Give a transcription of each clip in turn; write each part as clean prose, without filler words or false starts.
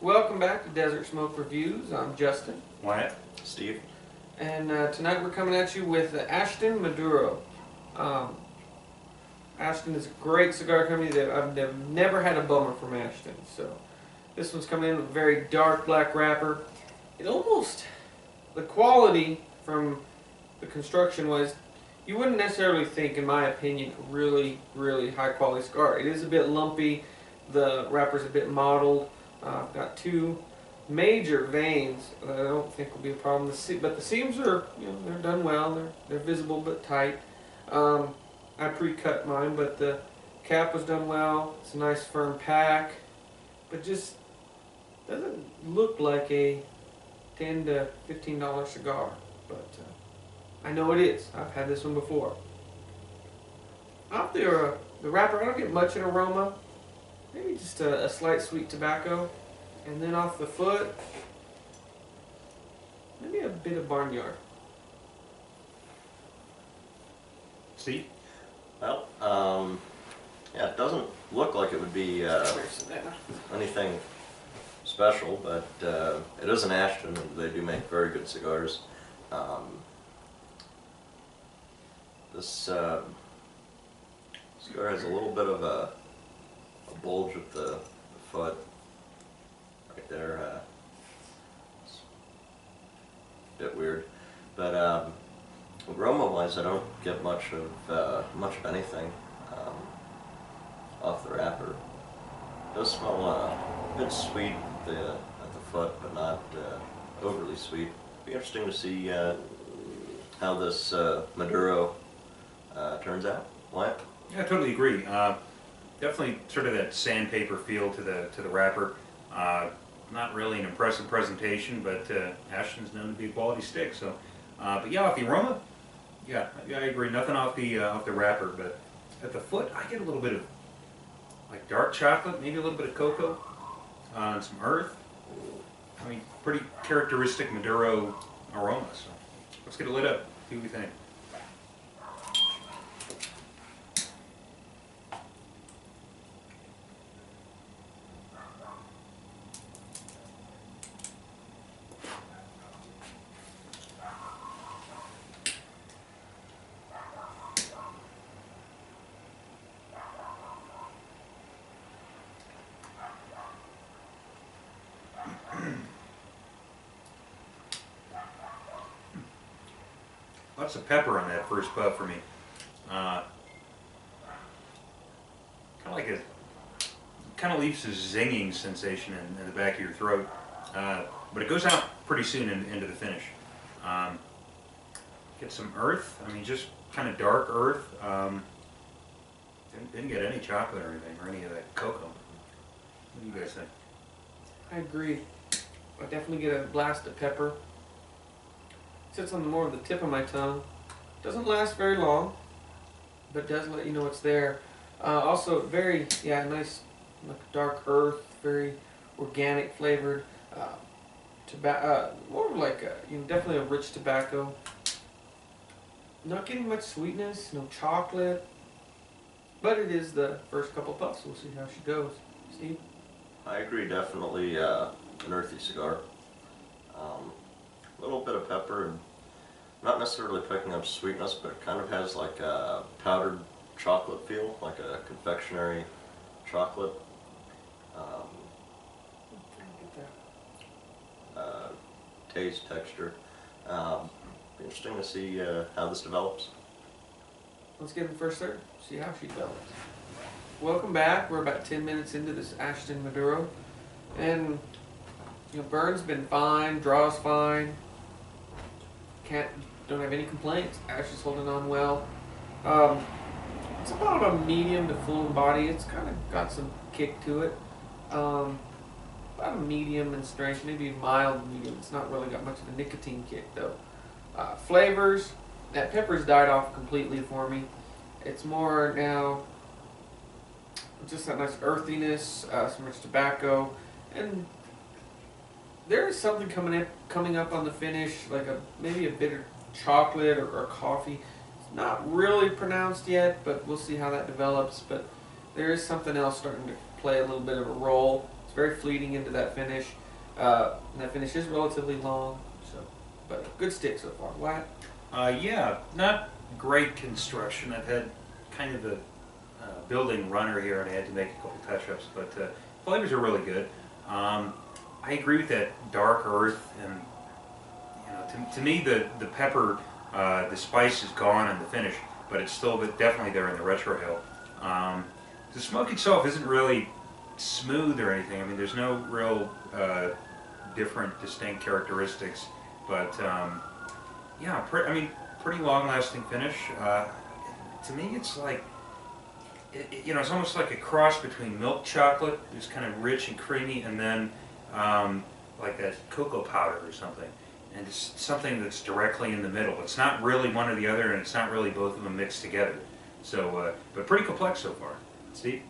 Welcome back to Desert Smoke Reviews. I'm Justin. Wyatt. Steve. And tonight we're coming at you with Ashton Maduro. Ashton is a great cigar company that I've never had a bummer from Ashton. So this one's coming in with a very dark black wrapper. It almost, the quality from the construction was, you wouldn't necessarily think, in my opinion, a really, really high quality cigar. It is a bit lumpy. The wrapper's a bit mottled. I've got two major veins that I don't think will be a problem. But the seams are, they're done well. They're visible but tight. I pre-cut mine, but the cap was done well. It's a nice firm pack, but just doesn't look like a $10 to $15 cigar. But I know it is. I've had this one before. Off the wrapper, I don't get much in aroma. Maybe just a slight sweet tobacco. And then off the foot, maybe a bit of barnyard. Steve? Well, yeah, it doesn't look like it would be anything special, but it is an Ashton, and they do make very good cigars. This cigar has a little bit of a bulge at the foot right there. It's a bit weird, but aroma-wise, I don't get much of anything off the wrapper. It does smell a bit sweet at the foot, but not overly sweet. It'd be interesting to see how this Maduro turns out. Wyatt? Yeah, I totally agree. Definitely sort of that sandpaper feel to the wrapper. Not really an impressive presentation, but Ashton's known to be a quality stick. So, but yeah, off the aroma, yeah, I agree. Nothing off the wrapper, but at the foot, I get a little bit of like dark chocolate, maybe a little bit of cocoa, and some earth. I mean, pretty characteristic Maduro aroma. So, let's get it lit up. See what we think. Lots of pepper on that first puff for me. Kind of leaves a zinging sensation in the back of your throat, but it goes out pretty soon into the finish. Get some earth. I mean, just kind of dark earth. Didn't get any chocolate or anything, or any of that cocoa. What do you guys think? I agree. I definitely get a blast of pepper. Sits on more of the tip of my tongue. Doesn't last very long, but does let you know it's there. Also, very, nice, like dark earth, very organic flavored. More of like definitely a rich tobacco. Not getting much sweetness, no chocolate, but it is the first couple puffs. We'll see how she goes. Steve? I agree, definitely an earthy cigar. A little bit of pepper, and not necessarily picking up sweetness, but it kind of has like a powdered chocolate feel, like a confectionery chocolate. Taste, texture. Be interesting to see how this develops. Let's get in the first third, see how she develops. Welcome back. We're about 10 minutes into this Ashton Maduro, and burn's been fine, draw's fine. Don't have any complaints. Ash is holding on well. It's about a medium to full in body. It's kind of got some kick to it. About a medium in strength, maybe a mild medium. It's not really got much of a nicotine kick though. Flavors, that pepper's died off completely for me. It's more now just that nice earthiness, some rich tobacco, and there is something coming up on the finish, like maybe a bitter chocolate or coffee. It's not really pronounced yet, but we'll see how that develops. But there is something else starting to play a little bit of a role. It's very fleeting into that finish. And that finish is relatively long, so but good stick so far. Wyatt? Yeah, not great construction. I've had kind of a building runner here, and I had to make a couple touch-ups, but flavors are really good. I agree with that dark earth, and to me the pepper, the spice is gone in the finish, but it's still definitely there in the retrohale. The smoke itself isn't really smooth or anything. I mean, there's no real different, distinct characteristics, but yeah, pretty long-lasting finish. To me, it's like, it's almost like a cross between milk chocolate, it's kind of rich and creamy, and then like that cocoa powder or something. And it's something that's directly in the middle. It's not really one or the other, and it's not really both of them mixed together. So, but pretty complex so far. Steve?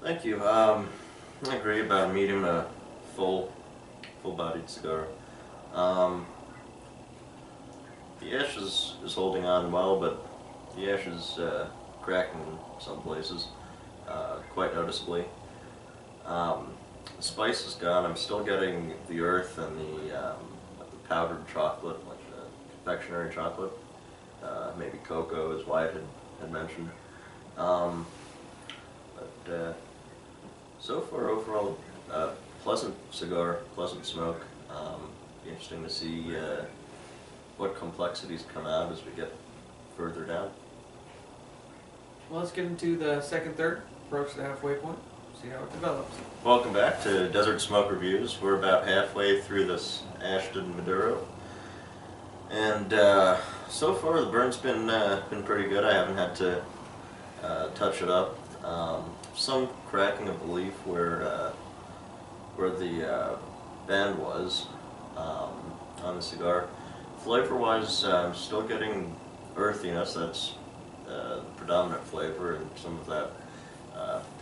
Thank you. I agree about a medium to full-bodied cigar. The ash is holding on well, but the ash is cracking in some places, quite noticeably. The spice is gone. I'm still getting the earth and the powdered chocolate, like the confectionery chocolate, maybe cocoa, as Wyatt had mentioned. But so far, overall, pleasant cigar, pleasant smoke. Be interesting to see what complexities come out as we get further down. Well, let's get into the second, third, approach the halfway point, see how it develops. Welcome back to Desert Smoke Reviews. We're about halfway through this Ashton Maduro, and so far the burn's been pretty good. I haven't had to touch it up. Some cracking of the leaf where the band was on the cigar. Flavor-wise, I'm still getting earthiness. That's the predominant flavor, and some of that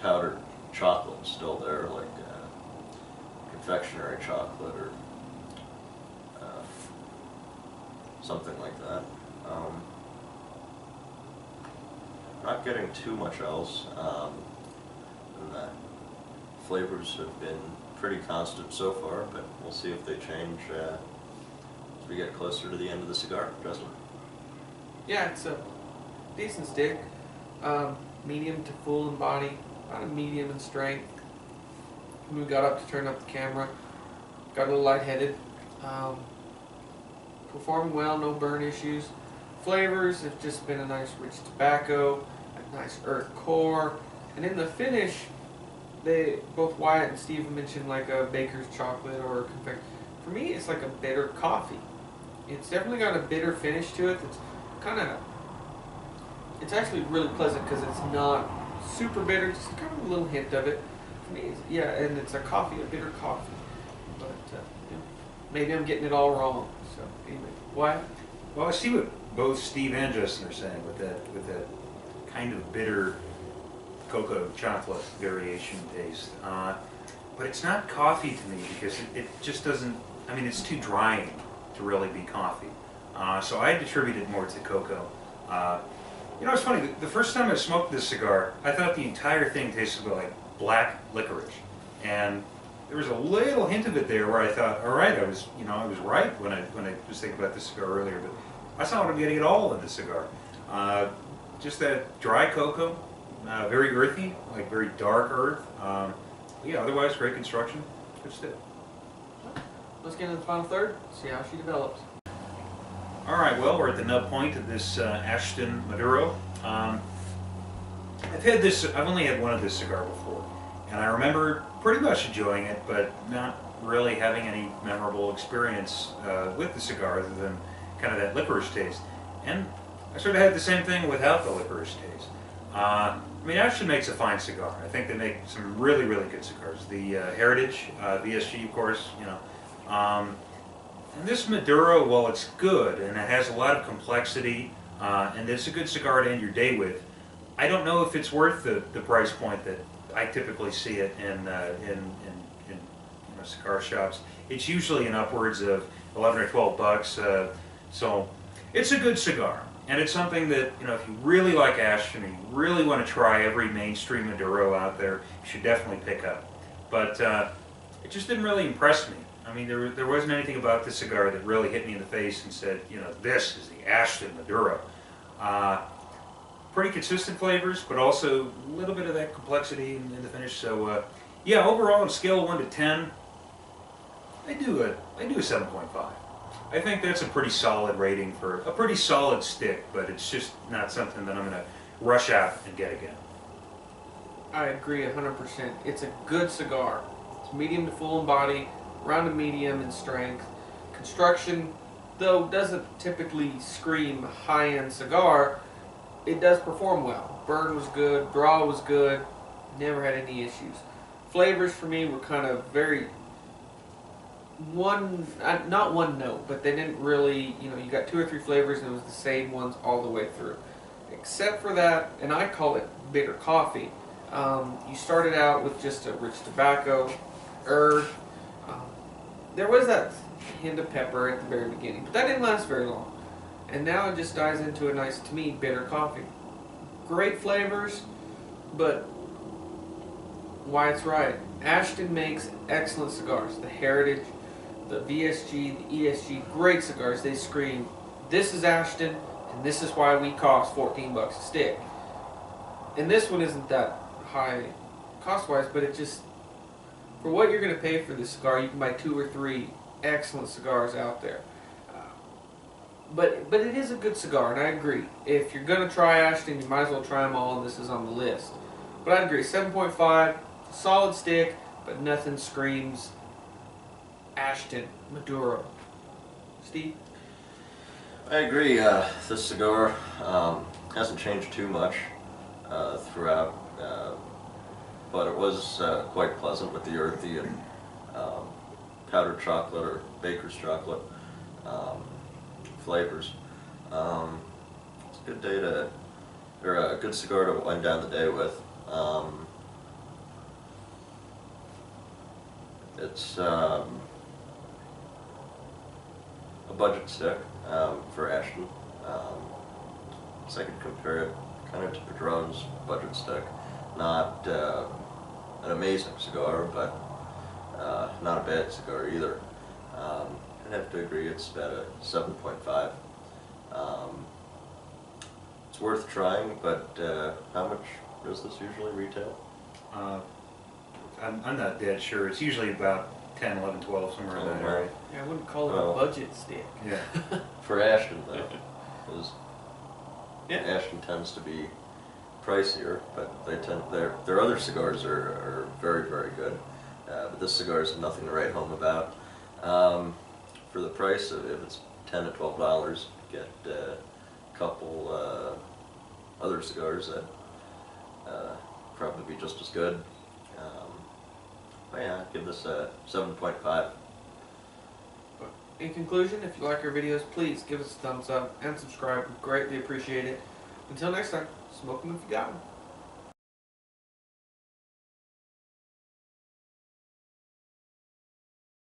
powdered chocolate is still there, like confectionery chocolate or something like that. Not getting too much else, and the flavors have been pretty constant so far, but we'll see if they change as we get closer to the end of the cigar. Justin? Yeah, it's a decent stick, medium to full in body, about a medium in strength. When we got up to turn up the camera, got a little lightheaded. Performing well, no burn issues. Flavors have just been a nice rich tobacco, a nice earth core, and in the finish, both Wyatt and Steve mentioned like a baker's chocolate or a confection. For me, it's like a bitter coffee. It's definitely got a bitter finish to it. It's actually really pleasant because it's not super bitter, just kind of a little hint of it. For me, yeah, and it's a bitter coffee. But maybe I'm getting it all wrong. So anyway, Wyatt? Well, I see what both Steve and Justin are saying with that kind of bitter cocoa chocolate variation taste. But it's not coffee to me because it just doesn't, I mean, it's too drying to really be coffee. So I attribute it more to cocoa. It's funny, the first time I smoked this cigar, I thought the entire thing tasted like black licorice. And there was a little hint of it there where I thought, all right, I was right when I was thinking about this cigar earlier, but that's not what I'm getting at all in this cigar. Just that dry cocoa, very earthy, like very dark earth. Yeah, otherwise great construction, good stick. Let's get into the final third, see how she develops. All right, well, we're at the nub point of this Ashton Maduro. I've only had one of this cigar before, and I remember pretty much enjoying it, but not really having any memorable experience with the cigar other than kind of that licorice taste. And I sort of had the same thing without the licorice taste. I mean, Ashton makes a fine cigar. I think they make some really, really good cigars. The Heritage, VSG, of course, and this Maduro, while it's good and it has a lot of complexity, and it's a good cigar to end your day with, I don't know if it's worth the price point that I typically see it in cigar shops. It's usually in upwards of 11 or 12 bucks. So it's a good cigar, and it's something that if you really like Ashton and you really want to try every mainstream Maduro out there, you should definitely pick up. but it just didn't really impress me. I mean, there wasn't anything about this cigar that really hit me in the face and said, you know, this is the Ashton Maduro. Pretty consistent flavors, but also a little bit of that complexity in the finish. So, yeah, overall, on a scale of 1 to 10, I do a 7.5. I think that's a pretty solid rating for a pretty solid stick, but it's just not something that I'm going to rush out and get again. I agree 100%. It's a good cigar. It's medium to full in body, around a medium in strength. Construction, though, doesn't typically scream high-end cigar. It does perform well. Burn was good, draw was good, never had any issues. Flavors for me were kind of very not one note, but they didn't really, you know, you got 2 or 3 flavors and it was the same ones all the way through. Except for that, and I call it bitter coffee. You started out with just a rich tobacco, herb. There was that hint of pepper at the very beginning, but that didn't last very long. And now it just dives into a nice, to me, bitter coffee. Great flavors, but Wyatt's right. Ashton makes excellent cigars. The Heritage, the VSG, the ESG, great cigars. They scream, this is Ashton, and this is why we cost $14 a stick. And this one isn't that high cost-wise, but it just, for what you're going to pay for this cigar, you can buy 2 or 3 excellent cigars out there. But it is a good cigar, and I agree. If you're going to try Ashton, you might as well try them all, and this is on the list. But I agree, 7.5, solid stick, but nothing screams Ashton Maduro. Steve? I agree. This cigar hasn't changed too much throughout, but it was quite pleasant with the earthy and powdered chocolate or baker's chocolate flavors. It's a good day to, or a good cigar to wind down the day with. It's a budget stick for Ashton. So I could compare it kind of to Padron's budget stick. Not an amazing cigar, but not a bad cigar either. I'd have to agree it's about a 7.5. It's worth trying, but how much does this usually retail? I'm not dead sure. It's usually about 10, 11, 12, somewhere in that area. Yeah, I wouldn't call it a budget stick. Yeah. For Ashton, though, because Ashton tends to be pricier, but their other cigars are very, very good. But this cigar is nothing to write home about. For the price of, if it's $10 to $12, get a couple other cigars that probably be just as good. But yeah, I'd give this a 7.5. In conclusion, if you like our videos, please give us a thumbs up and subscribe. We greatly appreciate it. Until next time, smoke them if you got them.